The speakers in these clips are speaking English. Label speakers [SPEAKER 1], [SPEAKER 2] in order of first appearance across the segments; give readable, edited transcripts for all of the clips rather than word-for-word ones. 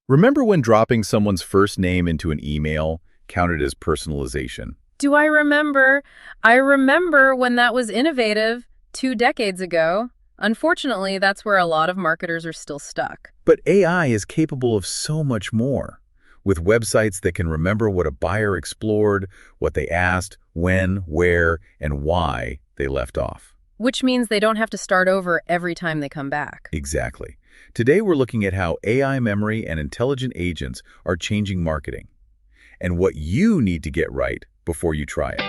[SPEAKER 1] Remember when dropping someone's first name into an email counted as personalization?
[SPEAKER 2] Do I remember? I remember when that was innovative 2 decades ago. Unfortunately, that's where a lot of marketers are still stuck.
[SPEAKER 1] But AI is capable of so much more. With websites that can remember what a buyer explored, what they asked, when, where, and why they left off.
[SPEAKER 2] Which means they don't have to start over every time they come back.
[SPEAKER 1] Exactly. Today we're looking at how AI memory and intelligent agents are changing marketing, and what you need to get right before you try it.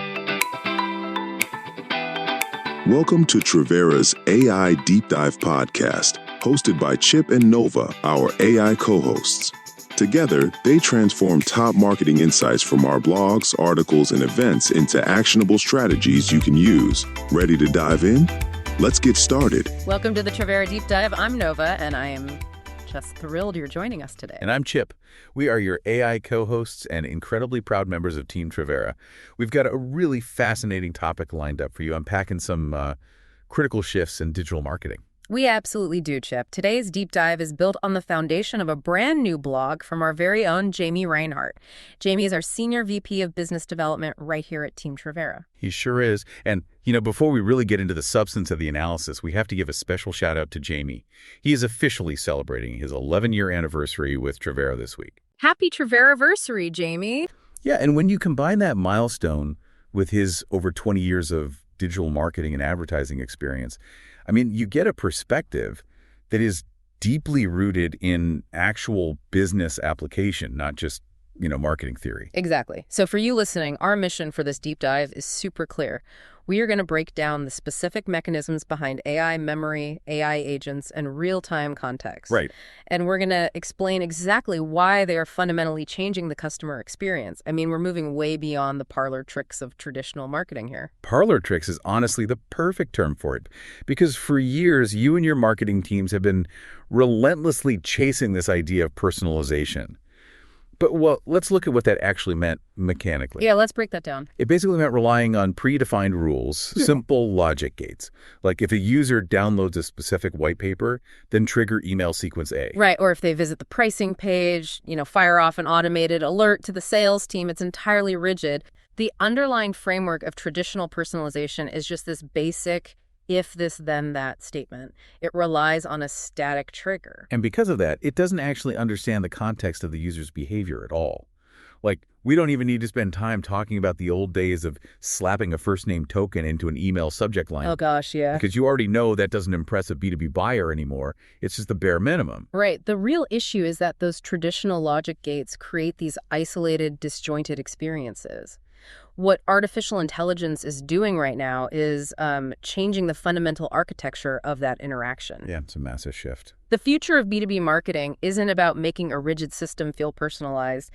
[SPEAKER 3] Welcome to Trivera's AI Deep Dive podcast, hosted by Chip and Nova, our AI co-hosts. Together, they transform top marketing insights from our blogs, articles, and events into actionable strategies you can use. Ready to dive in? Let's get started.
[SPEAKER 2] Welcome to the Trivera Deep Dive. I'm Nova, and I am just thrilled you're joining us today.
[SPEAKER 1] And I'm Chip. We are your AI co-hosts and incredibly proud members of Team Trivera. We've got a really fascinating topic lined up for you, unpacking some critical shifts in digital marketing.
[SPEAKER 2] We absolutely do, Chip. Today's deep dive is built on the foundation of a brand new blog from our very own Jamie Reinhardt. Jamie is our Senior VP of Business Development right here at Team Trivera.
[SPEAKER 1] He sure is. And, before we really get into the substance of the analysis, we have to give a special shout out to Jamie. He is officially celebrating his 11-year anniversary with Trivera this week.
[SPEAKER 2] Happy Trivera-versary, Jamie.
[SPEAKER 1] Yeah, and when you combine that milestone with his over 20 years of digital marketing and advertising experience, you get a perspective that is deeply rooted in actual business application, not just, marketing theory.
[SPEAKER 2] Exactly. So for you listening, our mission for this deep dive is super clear. We are going to break down the specific mechanisms behind AI memory, AI agents, and real-time context.
[SPEAKER 1] Right.
[SPEAKER 2] And we're going to explain exactly why they are fundamentally changing the customer experience. We're moving way beyond the parlor tricks of traditional marketing here.
[SPEAKER 1] Parlor tricks is honestly the perfect term for it, because for years, you and your marketing teams have been relentlessly chasing this idea of personalization. But, let's look at what that actually meant mechanically.
[SPEAKER 2] Yeah, let's break that down.
[SPEAKER 1] It basically meant relying on predefined rules, simple logic gates. Like if a user downloads a specific white paper, then trigger email sequence A.
[SPEAKER 2] Right, or if they visit the pricing page, fire off an automated alert to the sales team. It's entirely rigid. The underlying framework of traditional personalization is just this basic if this, then that statement. It relies on a static trigger.
[SPEAKER 1] And because of that, it doesn't actually understand the context of the user's behavior at all. Like, we don't even need to spend time talking about the old days of slapping a first-name token into an email subject line.
[SPEAKER 2] Oh, gosh, yeah.
[SPEAKER 1] Because you already know that doesn't impress a B2B buyer anymore. It's just the bare minimum.
[SPEAKER 2] Right. The real issue is that those traditional logic gates create these isolated, disjointed experiences. What artificial intelligence is doing right now is changing the fundamental architecture of that interaction.
[SPEAKER 1] Yeah, it's a massive shift.
[SPEAKER 2] The future of B2B marketing isn't about making a rigid system feel personalized.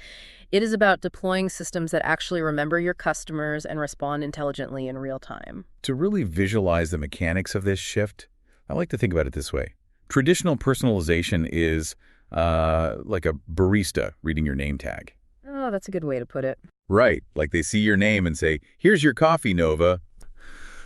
[SPEAKER 2] It is about deploying systems that actually remember your customers and respond intelligently in real time.
[SPEAKER 1] To really visualize the mechanics of this shift, I like to think about it this way. Traditional personalization is like a barista reading your name tag.
[SPEAKER 2] Oh, that's a good way to put it.
[SPEAKER 1] Right, like they see your name and say, "Here's your coffee, Nova."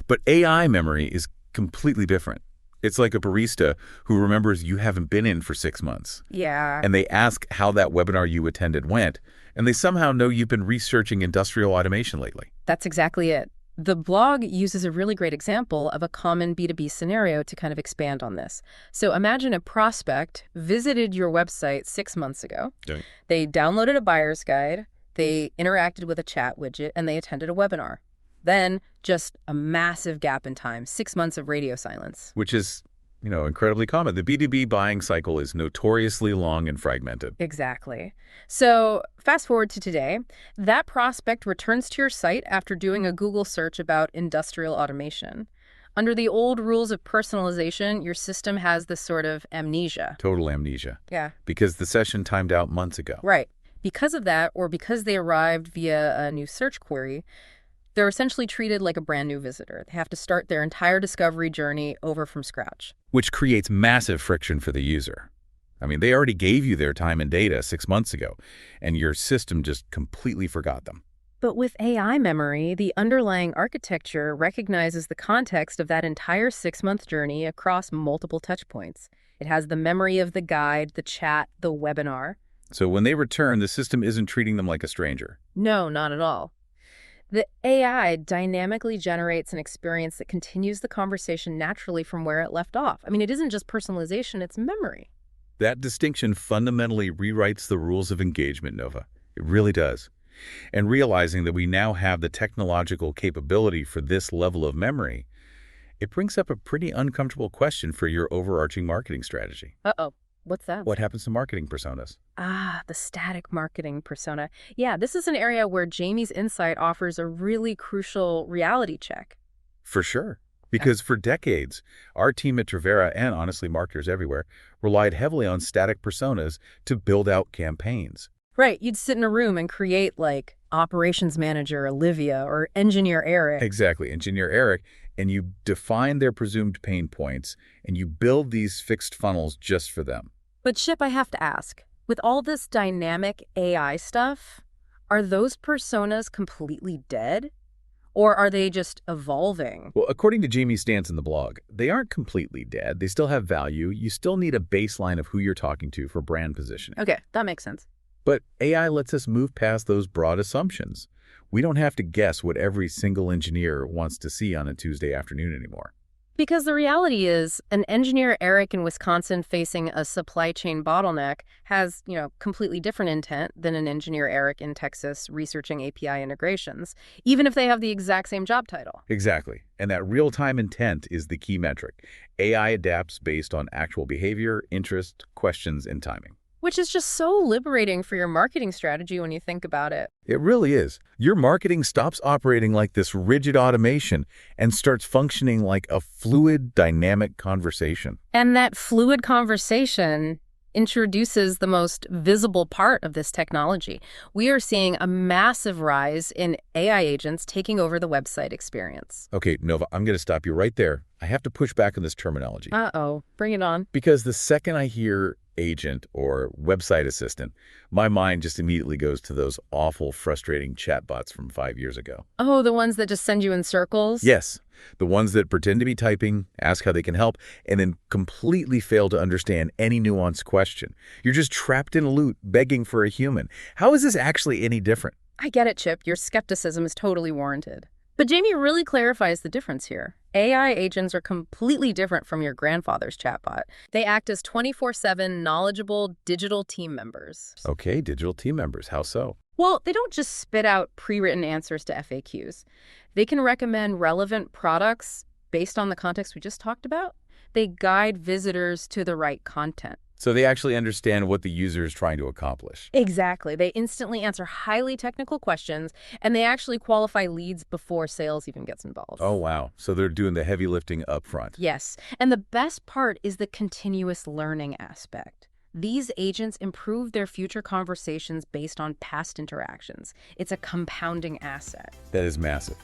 [SPEAKER 1] But AI memory is completely different. It's like a barista who remembers you haven't been in for 6 months.
[SPEAKER 2] Yeah.
[SPEAKER 1] And they ask how that webinar you attended went, and they somehow know you've been researching industrial automation lately.
[SPEAKER 2] That's exactly it. The blog uses a really great example of a common B2B scenario to kind of expand on this. So imagine a prospect visited your website 6 months ago.
[SPEAKER 1] Okay.
[SPEAKER 2] They downloaded a buyer's guide, they interacted with a chat widget, and they attended a webinar. Then just a massive gap in time, 6 months of radio silence.
[SPEAKER 1] Which is, incredibly common. The B2B buying cycle is notoriously long and fragmented.
[SPEAKER 2] Exactly. So fast forward to today, that prospect returns to your site after doing a Google search about industrial automation. Under the old rules of personalization, your system has this sort of amnesia.
[SPEAKER 1] Total amnesia.
[SPEAKER 2] Yeah.
[SPEAKER 1] Because the session timed out months ago.
[SPEAKER 2] Right. Because of that, or because they arrived via a new search query, they're essentially treated like a brand new visitor. They have to start their entire discovery journey over from scratch.
[SPEAKER 1] Which creates massive friction for the user. They already gave you their time and data 6 months ago, and your system just completely forgot them.
[SPEAKER 2] But with AI memory, the underlying architecture recognizes the context of that entire 6-month journey across multiple touchpoints. It has the memory of the guide, the chat, the webinar.
[SPEAKER 1] So when they return, the system isn't treating them like a stranger.
[SPEAKER 2] No, not at all. The AI dynamically generates an experience that continues the conversation naturally from where it left off. I mean, it isn't just personalization, it's memory.
[SPEAKER 1] That distinction fundamentally rewrites the rules of engagement, Nova. It really does. And realizing that we now have the technological capability for this level of memory, it brings up a pretty uncomfortable question for your overarching marketing strategy.
[SPEAKER 2] Uh-oh. What's that?
[SPEAKER 1] What happens to marketing personas?
[SPEAKER 2] The static marketing persona. Yeah, this is an area where Jamie's insight offers a really crucial reality check.
[SPEAKER 1] For sure. Because for decades, our team at Trivera, and honestly marketers everywhere, relied heavily on static personas to build out campaigns.
[SPEAKER 2] Right, you'd sit in a room and create, like, operations manager Olivia or engineer Eric.
[SPEAKER 1] Exactly, engineer Eric, and you define their presumed pain points, and you build these fixed funnels just for them.
[SPEAKER 2] But Chip, I have to ask, with all this dynamic AI stuff, are those personas completely dead? Or are they just evolving?
[SPEAKER 1] Well, according to Jamie's stance in the blog, they aren't completely dead. They still have value. You still need a baseline of who you're talking to for brand positioning.
[SPEAKER 2] Okay, that makes sense.
[SPEAKER 1] But AI lets us move past those broad assumptions. We don't have to guess what every single engineer wants to see on a Tuesday afternoon anymore.
[SPEAKER 2] Because the reality is, an engineer Eric in Wisconsin facing a supply chain bottleneck has, completely different intent than an engineer Eric in Texas researching API integrations, even if they have the exact same job title.
[SPEAKER 1] Exactly. And that real-time intent is the key metric. AI adapts based on actual behavior, interest, questions, and timing.
[SPEAKER 2] Which is just so liberating for your marketing strategy when you think about it.
[SPEAKER 1] It really is. Your marketing stops operating like this rigid automation and starts functioning like a fluid, dynamic conversation.
[SPEAKER 2] And that fluid conversation introduces the most visible part of this technology. We are seeing a massive rise in AI agents taking over the website experience.
[SPEAKER 1] Okay, Nova, I'm going to stop you right there. I have to push back on this terminology.
[SPEAKER 2] Uh-oh, bring it on.
[SPEAKER 1] Because the second I hear agent or website assistant, my mind just immediately goes to those awful, frustrating chatbots from 5 years ago.
[SPEAKER 2] Oh, the ones that just send you in circles?
[SPEAKER 1] Yes, the ones that pretend to be typing, ask how they can help, and then completely fail to understand any nuanced question. You're just trapped in a loop, begging for a human. How is this actually any different?
[SPEAKER 2] I get it, Chip. Your skepticism is totally warranted. But Jamie really clarifies the difference here. AI agents are completely different from your grandfather's chatbot. They act as 24/7 knowledgeable digital team members.
[SPEAKER 1] Okay, digital team members. How so?
[SPEAKER 2] Well, they don't just spit out pre-written answers to FAQs. They can recommend relevant products based on the context we just talked about. They guide visitors to the right content.
[SPEAKER 1] So they actually understand what the user is trying to accomplish.
[SPEAKER 2] Exactly. They instantly answer highly technical questions, and they actually qualify leads before sales even gets involved.
[SPEAKER 1] Oh, wow. So they're doing the heavy lifting up front.
[SPEAKER 2] Yes. And the best part is the continuous learning aspect. These agents improve their future conversations based on past interactions. It's a compounding asset.
[SPEAKER 1] That is massive.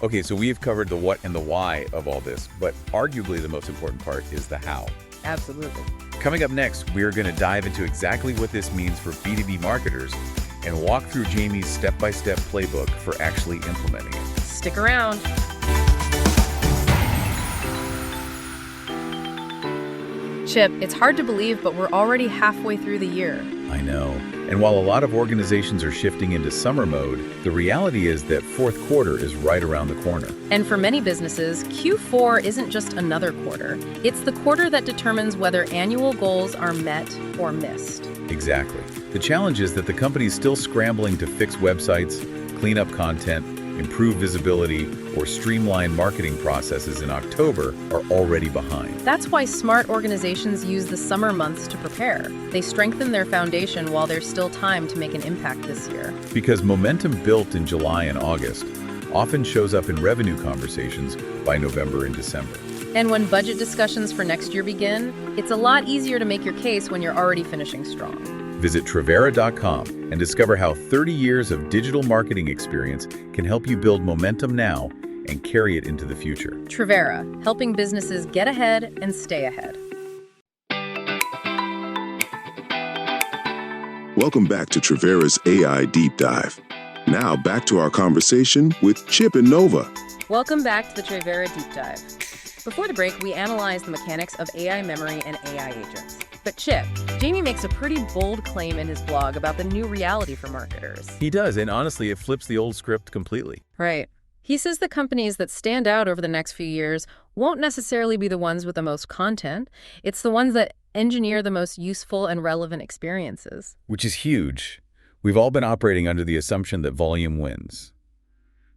[SPEAKER 1] Okay, so we've covered the what and the why of all this, but arguably the most important part is the how.
[SPEAKER 2] Absolutely.
[SPEAKER 1] Coming up next, we're going to dive into exactly what this means for B2B marketers and walk through Jamie's step-by-step playbook for actually implementing it.
[SPEAKER 2] Stick around. Chip, it's hard to believe, but we're already halfway through the year.
[SPEAKER 1] I know. And while a lot of organizations are shifting into summer mode, the reality is that fourth quarter is right around the corner.
[SPEAKER 2] And for many businesses, Q4 isn't just another quarter. It's the quarter that determines whether annual goals are met or missed.
[SPEAKER 1] Exactly. The challenge is that the company's still scrambling to fix websites, clean up content, improve visibility, or streamline marketing processes in October are already behind.
[SPEAKER 2] That's why smart organizations use the summer months to prepare. They strengthen their foundation while there's still time to make an impact this year.
[SPEAKER 1] Because momentum built in July and August often shows up in revenue conversations by November and December.
[SPEAKER 2] And when budget discussions for next year begin, it's a lot easier to make your case when you're already finishing strong.
[SPEAKER 1] Visit Trivera.com and discover how 30 years of digital marketing experience can help you build momentum now and carry it into the future.
[SPEAKER 2] Trivera, helping businesses get ahead and stay ahead.
[SPEAKER 3] Welcome back to Trivera's AI Deep Dive. Now back to our conversation with Chip and Nova.
[SPEAKER 2] Welcome back to the Trivera Deep Dive. Before the break, we analyzed the mechanics of AI memory and AI agents. But Chip, Jamie makes a pretty bold claim in his blog about the new reality for marketers.
[SPEAKER 1] He does, and honestly, it flips the old script completely.
[SPEAKER 2] Right. He says the companies that stand out over the next few years won't necessarily be the ones with the most content. It's the ones that engineer the most useful and relevant experiences.
[SPEAKER 1] Which is huge. We've all been operating under the assumption that volume wins.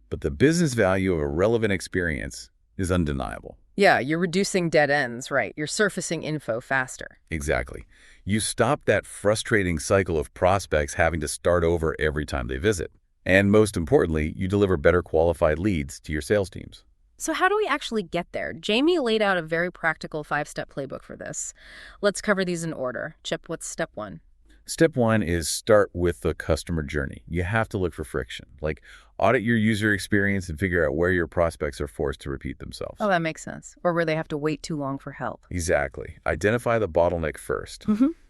[SPEAKER 1] But the business value of a relevant experience is undeniable.
[SPEAKER 2] Yeah, you're reducing dead ends, right? You're surfacing info faster.
[SPEAKER 1] Exactly. You stop that frustrating cycle of prospects having to start over every time they visit. And most importantly, you deliver better qualified leads to your sales teams.
[SPEAKER 2] So how do we actually get there? Jamie laid out a very practical 5-step playbook for this. Let's cover these in order. Chip, what's step 1?
[SPEAKER 1] Step 1 is start with the customer journey. You have to look for friction. Like, audit your user experience and figure out where your prospects are forced to repeat themselves.
[SPEAKER 2] Oh, that makes sense. Or where they have to wait too long for help.
[SPEAKER 1] Exactly. Identify the bottleneck first,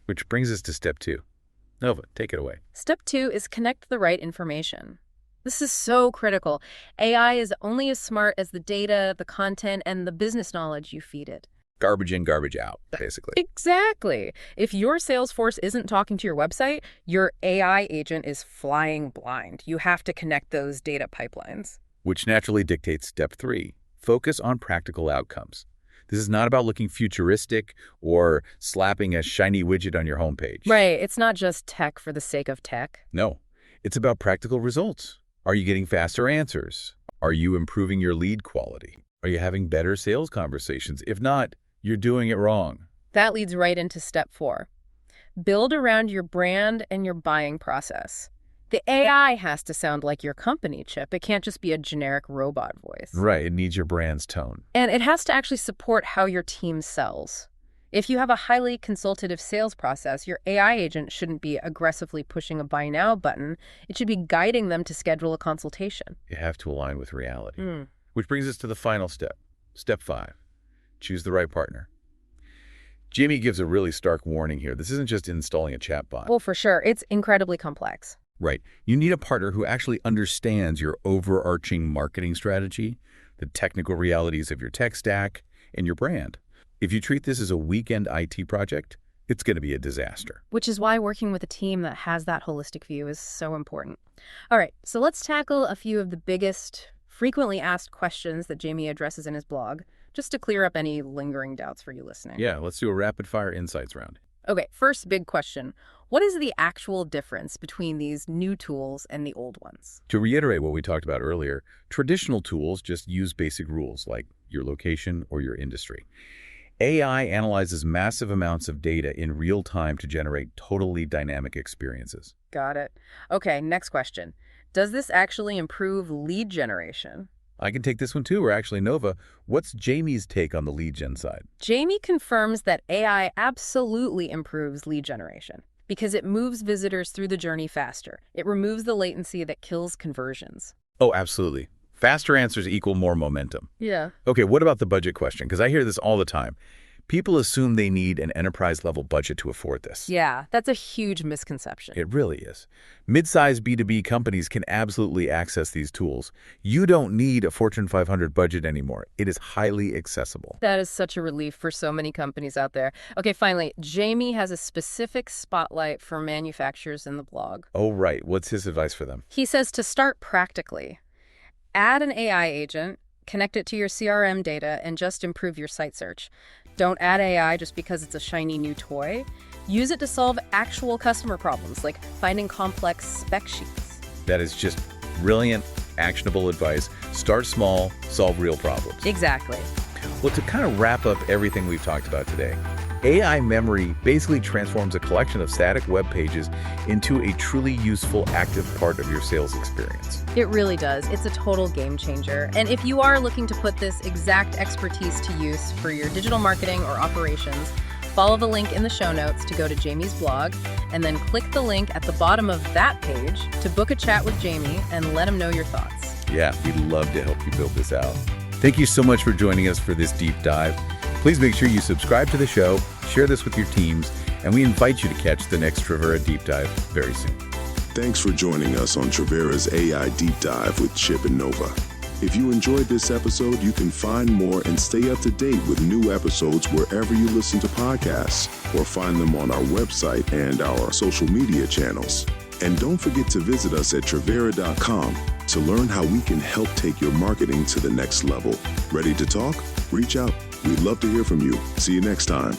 [SPEAKER 1] which brings us to step 2. Nova, take it away.
[SPEAKER 2] Step 2 is connect the right information. This is so critical. AI is only as smart as the data, the content, and the business knowledge you feed it.
[SPEAKER 1] Garbage in, garbage out, basically.
[SPEAKER 2] Exactly. If your sales force isn't talking to your website, your AI agent is flying blind. You have to connect those data pipelines.
[SPEAKER 1] Which naturally dictates step 3. Focus on practical outcomes. This is not about looking futuristic or slapping a shiny widget on your homepage.
[SPEAKER 2] Right. It's not just tech for the sake of tech.
[SPEAKER 1] No. It's about practical results. Are you getting faster answers? Are you improving your lead quality? Are you having better sales conversations? If not, you're doing it wrong.
[SPEAKER 2] That leads right into step 4. Build around your brand and your buying process. The AI has to sound like your company, Chip. It can't just be a generic robot voice.
[SPEAKER 1] Right. It needs your brand's tone.
[SPEAKER 2] And it has to actually support how your team sells. If you have a highly consultative sales process, your AI agent shouldn't be aggressively pushing a buy now button. It should be guiding them to schedule a consultation.
[SPEAKER 1] You have to align with reality. Which brings us to the final step. Step 5. Choose the right partner. Jamie gives a really stark warning here. This isn't just installing a chatbot.
[SPEAKER 2] Well, for sure. It's incredibly complex.
[SPEAKER 1] Right. You need a partner who actually understands your overarching marketing strategy, the technical realities of your tech stack, and your brand. If you treat this as a weekend IT project, it's going to be a disaster.
[SPEAKER 2] Which is why working with a team that has that holistic view is so important. All right, so let's tackle a few of the biggest, frequently asked questions that Jamie addresses in his blog, just to clear up any lingering doubts for you listening.
[SPEAKER 1] Yeah, let's do a rapid-fire insights round.
[SPEAKER 2] Okay, first big question. What is the actual difference between these new tools and the old ones?
[SPEAKER 1] To reiterate what we talked about earlier, traditional tools just use basic rules like your location or your industry. AI analyzes massive amounts of data in real time to generate totally dynamic experiences.
[SPEAKER 2] Got it. Okay, next question. Does this actually improve lead generation?
[SPEAKER 1] I can take this one too, or actually, Nova, what's Jamie's take on the lead gen side?
[SPEAKER 2] Jamie confirms that AI absolutely improves lead generation because it moves visitors through the journey faster. It removes the latency that kills conversions.
[SPEAKER 1] Oh, absolutely. Faster answers equal more momentum.
[SPEAKER 2] Yeah.
[SPEAKER 1] Okay, what about the budget question? Because I hear this all the time. People assume they need an enterprise-level budget to afford this.
[SPEAKER 2] Yeah, that's a huge misconception.
[SPEAKER 1] It really is. Mid-sized B2B companies can absolutely access these tools. You don't need a Fortune 500 budget anymore. It is highly accessible.
[SPEAKER 2] That is such a relief for so many companies out there. Okay, finally, Jamie has a specific spotlight for manufacturers in the blog.
[SPEAKER 1] Oh, right. What's his advice for them?
[SPEAKER 2] He says to start practically. Add an AI agent, connect it to your CRM data, and just improve your site search. Don't add AI just because it's a shiny new toy. Use it to solve actual customer problems, like finding complex spec sheets.
[SPEAKER 1] That is just brilliant, actionable advice. Start small, solve real problems.
[SPEAKER 2] Exactly.
[SPEAKER 1] Well, to kind of wrap up everything we've talked about today, AI memory basically transforms a collection of static web pages into a truly useful, active part of your sales experience.
[SPEAKER 2] It really does. It's a total game changer. And if you are looking to put this exact expertise to use for your digital marketing or operations, follow the link in the show notes to go to Jamie's blog, and then click the link at the bottom of that page to book a chat with Jamie and let him know your thoughts.
[SPEAKER 1] Yeah, we'd love to help you build this out. Thank you so much for joining us for this deep dive. Please make sure you subscribe to the show, share this with your teams, and we invite you to catch the next Trivera Deep Dive very soon.
[SPEAKER 3] Thanks for joining us on Trivera's AI Deep Dive with Chip and Nova. If you enjoyed this episode, you can find more and stay up to date with new episodes wherever you listen to podcasts, or find them on our website and our social media channels. And don't forget to visit us at Trivera.com to learn how we can help take your marketing to the next level. Ready to talk? Reach out. We'd love to hear from you. See you next time.